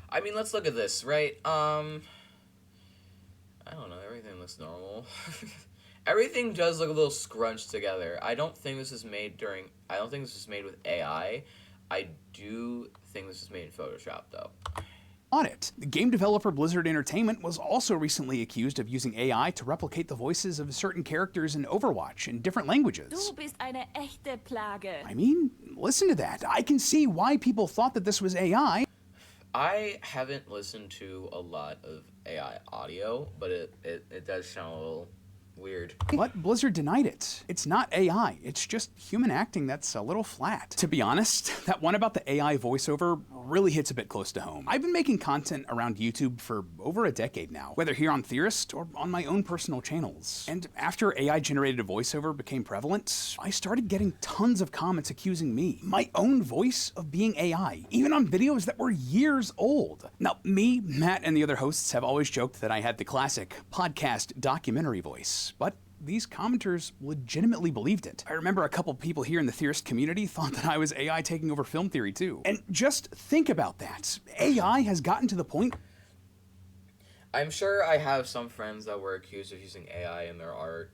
I mean, let's look at this, right? I don't know, everything looks normal. Everything does look a little scrunched together. I don't think this is made with AI. I do think this was made in Photoshop, though. On it. The game developer Blizzard Entertainment was also recently accused of using AI to replicate the voices of certain characters in Overwatch in different languages. Du bist eine echte Plage. I mean, listen to that. I can see why people thought that this was AI. I haven't listened to a lot of AI audio, but it does sound a little weird. But Blizzard denied it. It's not AI. It's just human acting that's a little flat. To be honest, that one about the AI voiceover really hits a bit close to home. I've been making content around YouTube for over a decade now, whether here on Theorist or on my own personal channels. And after AI-generated voiceover became prevalent, I started getting tons of comments accusing me, my own voice, of being AI, even on videos that were years old. Now, me, Matt, and the other hosts have always joked that I had the classic podcast documentary voice. But these commenters legitimately believed it. I remember a couple people here in the Theorist community thought that I was AI taking over film theory too. And just think about that. AI has gotten to the point... I'm sure I have some friends that were accused of using AI in their art.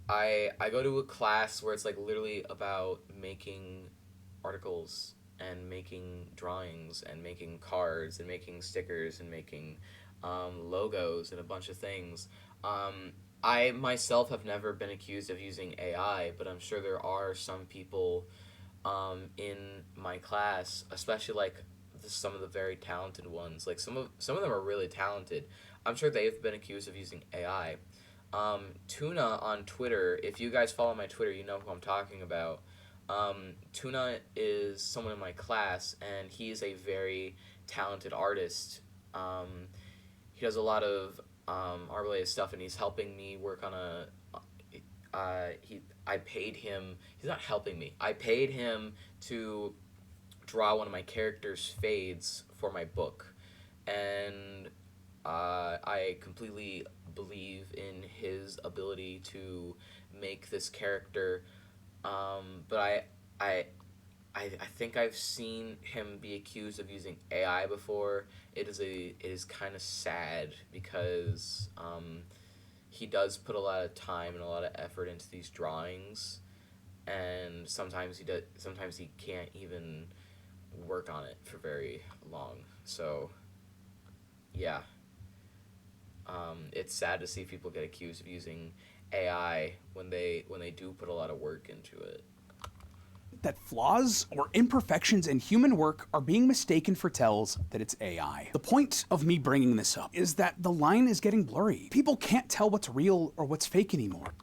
I go to a class where it's like literally about making articles and making drawings and making cards and making stickers and making logos and a bunch of things. I myself have never been accused of using AI, but I'm sure there are some people in my class, especially like some of the very talented ones. Like some of them are really talented. I'm sure they've been accused of using AI. Tuna on Twitter, if you guys follow my Twitter, you know who I'm talking about. Tuna is someone in my class, and he is a very talented artist. He does a lot of art-related stuff, and he's helping me work on I paid him, he's not helping me, I paid him to draw one of my characters' fades for my book, and I completely believe in his ability to make this character, but I think I've seen him be accused of using AI before. It is kind of sad because he does put a lot of time and a lot of effort into these drawings, and sometimes he can't even work on it for very long. So yeah, it's sad to see people get accused of using AI when they do put a lot of work into it. That flaws or imperfections in human work are being mistaken for tells that it's AI. The point of me bringing this up is that the line is getting blurry. People can't tell what's real or what's fake anymore.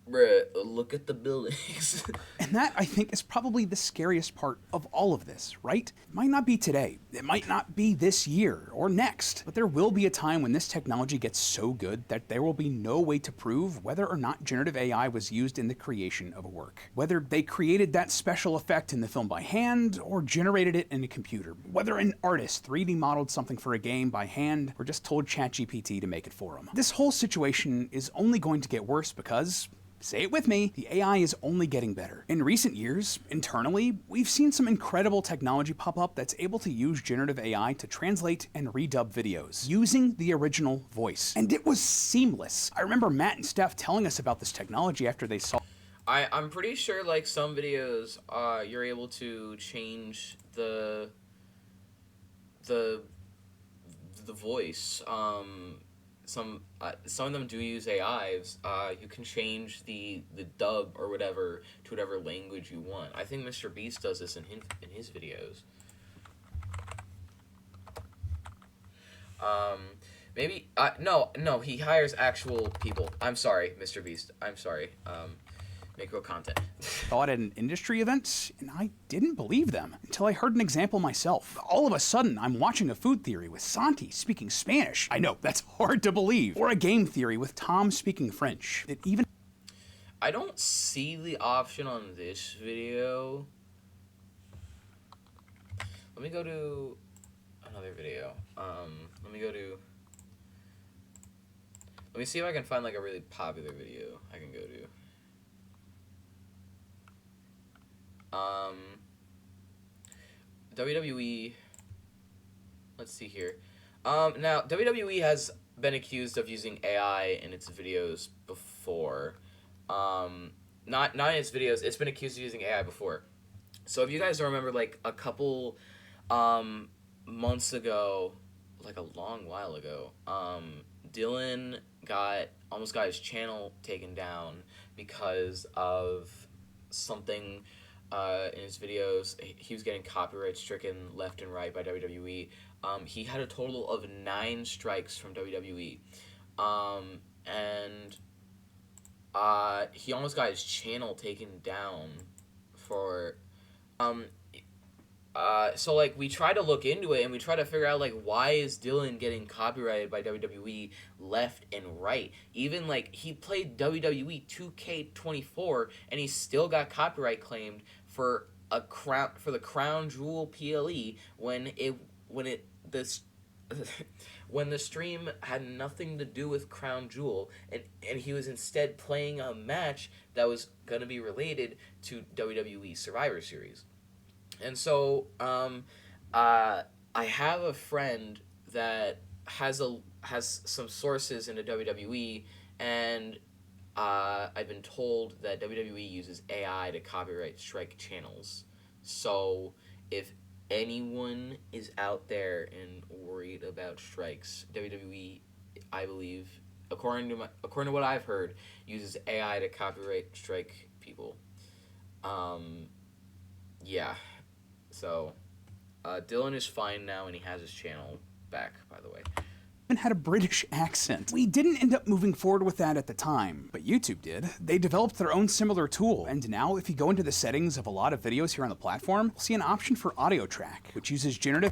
Bruh, look at the buildings. And that, I think, is probably the scariest part of all of this, right? It might not be today. It might not be this year or next. But there will be a time when this technology gets so good that there will be no way to prove whether or not generative AI was used in the creation of a work. Whether they created that special effect in the film by hand or generated it in a computer. Whether an artist 3D modeled something for a game by hand or just told ChatGPT to make it for them. This whole situation is only going to get worse because... say it with me, the AI is only getting better. In recent years, internally, we've seen some incredible technology pop up that's able to use generative AI to translate and redub videos, using the original voice. And it was seamless. I remember Matt and Steph telling us about this technology after they saw... I'm pretty sure, like, some videos, you're able to change the voice. Some of them do use AIs. You can change the dub or whatever to whatever language you want. I think Mr. Beast does this in his videos. Maybe no, he hires actual people. I'm sorry, Mr. Beast. I'm sorry. Make real content. Thought at an industry event, and I didn't believe them until I heard an example myself. All of a sudden, I'm watching a food theory with Santi speaking Spanish. I know, that's hard to believe. Or a game theory with Tom speaking French. It even... I don't see the option on this video. Let me go to another video. Let me see if I can find like a really popular video I can go to. WWE, let's see here. Now, WWE has been accused of using AI in its videos before. not in its videos. It's been accused of using AI before. So if you guys remember, like a couple months ago, like a long while ago, Dylan almost got his channel taken down because of something in his videos. He was getting copyright stricken left and right by WWE. He had a total of 9 strikes from WWE. And he almost got his channel taken down for so like we try to look into it and we try to figure out like why is Dylan getting copyrighted by WWE left and right. Even like he played WWE 2K24 and he still got copyright claimed for the Crown Jewel PLE when the stream had nothing to do with Crown Jewel, and he was instead playing a match that was going to be related to WWE Survivor Series. And so I have a friend that has some sources into WWE, and I've been told that WWE uses AI to copyright strike channels. So if anyone is out there and worried about strikes, WWE, I believe, according to what I've heard, uses AI to copyright strike people. Yeah. So, Dylan is fine now, and he has his channel back, by the way. And had a British accent. We didn't end up moving forward with that at the time, but YouTube did. They developed their own similar tool, and now if you go into the settings of a lot of videos here on the platform, you'll see an option for audio track, which uses generative...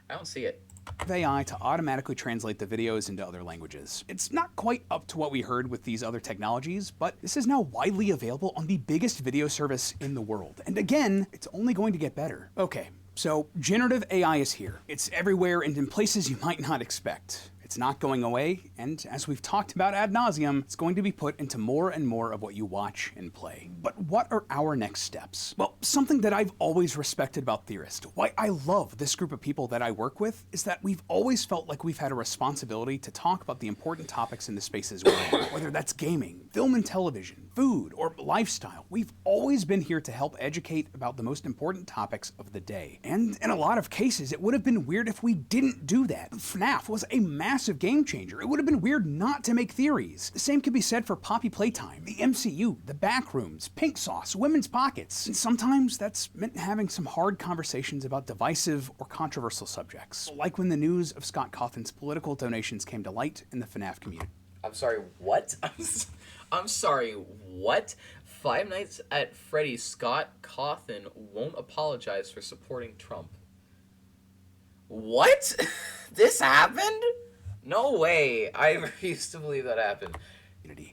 I don't see it. AI to automatically translate the videos into other languages. It's not quite up to what we heard with these other technologies, but this is now widely available on the biggest video service in the world. And again, it's only going to get better. Okay, so generative AI is here. It's everywhere and in places you might not expect. It's not going away, and as we've talked about ad nauseum, it's going to be put into more and more of what you watch and play. But what are our next steps? Well, something that I've always respected about Theorist, why I love this group of people that I work with, is that we've always felt like we've had a responsibility to talk about the important topics in the spaces we're in, whether that's gaming, film and television, food, or lifestyle. We've always been here to help educate about the most important topics of the day. And in a lot of cases, it would have been weird if we didn't do that. FNAF was a massive game changer. It would have been weird not to make theories. The same could be said for Poppy Playtime, the MCU, the Backrooms, Pink Sauce, Women's Pockets. And sometimes that's meant having some hard conversations about divisive or controversial subjects, like when the news of Scott Cawthon's political donations came to light in the FNAF community. I'm sorry, what? I'm sorry, what? Five Nights at Freddy's Scott Cawthon won't apologize for supporting Trump. What? This happened? No way. I refuse to believe that happened.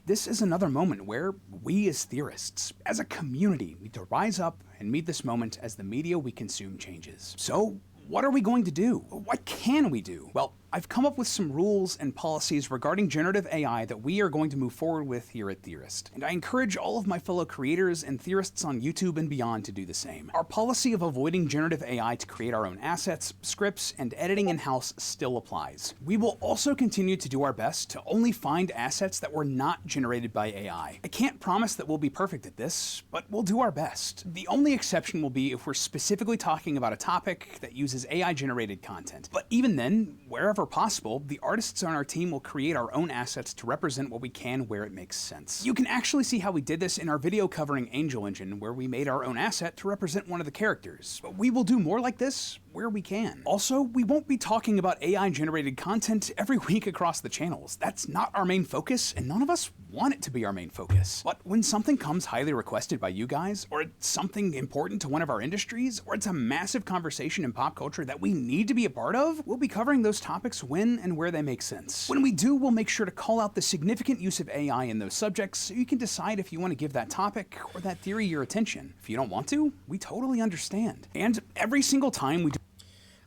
This is another moment where we as theorists, as a community, need to rise up and meet this moment as the media we consume changes. So, what are we going to do? What can we do? Well, I've come up with some rules and policies regarding generative AI that we are going to move forward with here at Theorist. And I encourage all of my fellow creators and theorists on YouTube and beyond to do the same. Our policy of avoiding generative AI to create our own assets, scripts, and editing in-house still applies. We will also continue to do our best to only find assets that were not generated by AI. I can't promise that we'll be perfect at this, but we'll do our best. The only exception will be if we're specifically talking about a topic that uses AI-generated content. But even then, wherever possible, the artists on our team will create our own assets to represent what we can where it makes sense. You can actually see how we did this in our video covering Angel Engine, where we made our own asset to represent one of the characters. But we will do more like this where we can. Also, we won't be talking about AI-generated content every week across the channels. That's not our main focus, and none of us want it to be our main focus. But when something comes highly requested by you guys, or it's something important to one of our industries, or it's a massive conversation in pop culture that we need to be a part of, we'll be covering those topics when and where they make sense. When we do, we'll make sure to call out the significant use of AI in those subjects so you can decide if you want to give that topic or that theory your attention. If you don't want to, we totally understand. And every single time we do...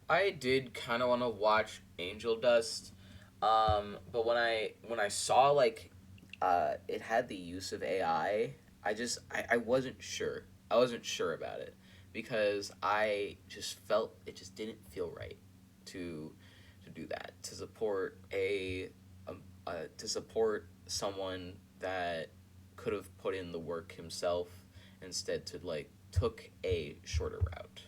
I did kind of want to watch Angel Dust, but when I saw like it had the use of AI, I wasn't sure. I wasn't sure about it because I just felt it just didn't feel right to do that, to support to support someone that could have put in the work himself instead to took a shorter route.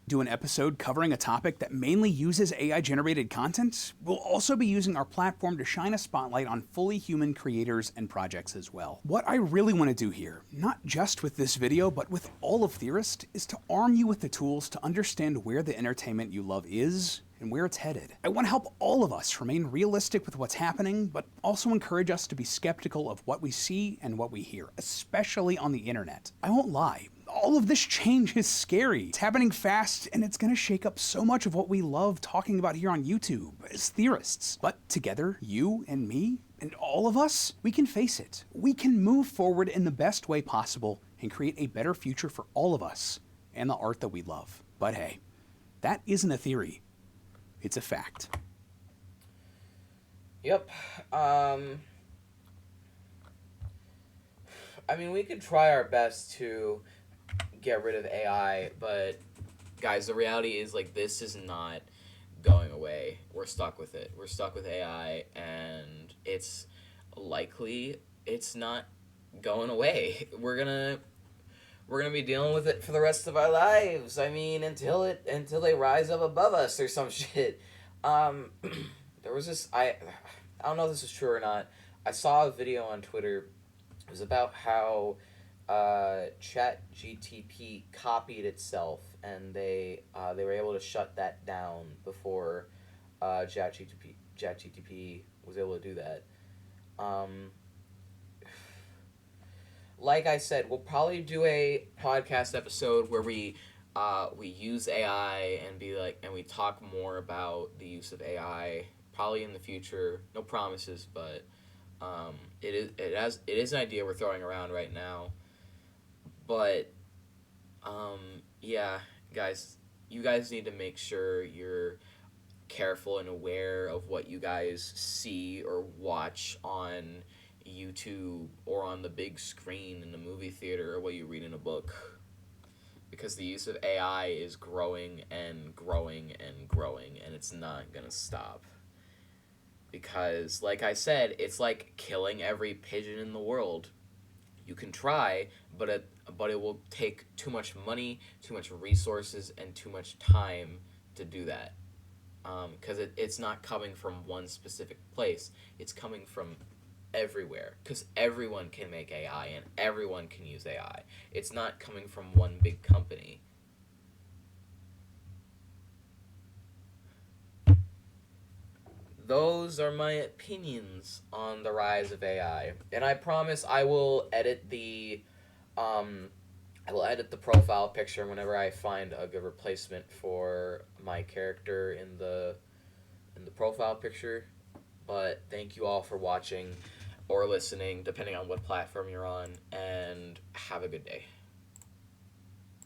Do an episode covering a topic that mainly uses AI-generated content? We'll also be using our platform to shine a spotlight on fully human creators and projects as well. What I really want to do here, not just with this video, but with all of Theorist, is to arm you with the tools to understand where the entertainment you love is and where it's headed. I want to help all of us remain realistic with what's happening, but also encourage us to be skeptical of what we see and what we hear, especially on the internet. I won't lie. All of this change is scary. It's happening fast, and it's gonna shake up so much of what we love talking about here on YouTube as theorists. But together, you and me, and all of us, we can face it. We can move forward in the best way possible and create a better future for all of us and the art that we love. But hey, that isn't a theory. It's a fact. Yep. I mean, we could try our best to get rid of AI, but guys, the reality is this is not going away. We're stuck with it. We're stuck with AI, and it's likely it's not going away. We're gonna be dealing with it for the rest of our lives. I mean, until they rise up above us or some shit. There was this I don't know if this is true or not. I saw a video on Twitter. It was about how ChatGPT copied itself, and they were able to shut that down before ChatGPT was able to do that. Like I said, we'll probably do a podcast episode where we use AI and we talk more about the use of AI probably in the future. No promises, but it is an idea we're throwing around right now. But yeah, guys, you guys need to make sure you're careful and aware of what you guys see or watch on YouTube or on the big screen in the movie theater or what you read in a book, because the use of AI is growing and growing and growing, and it's not gonna stop. Because, like I said, it's like killing every pigeon in the world. You can try, but it will take too much money, too much resources, and too much time to do that. Because it's not coming from one specific place. It's coming from everywhere. Because everyone can make AI, and everyone can use AI. It's not coming from one big company. Those are my opinions on the rise of AI. And I promise I will edit the profile picture whenever I find a good replacement for my character in the profile picture. But thank you all for watching or listening, depending on what platform you're on, and have a good day.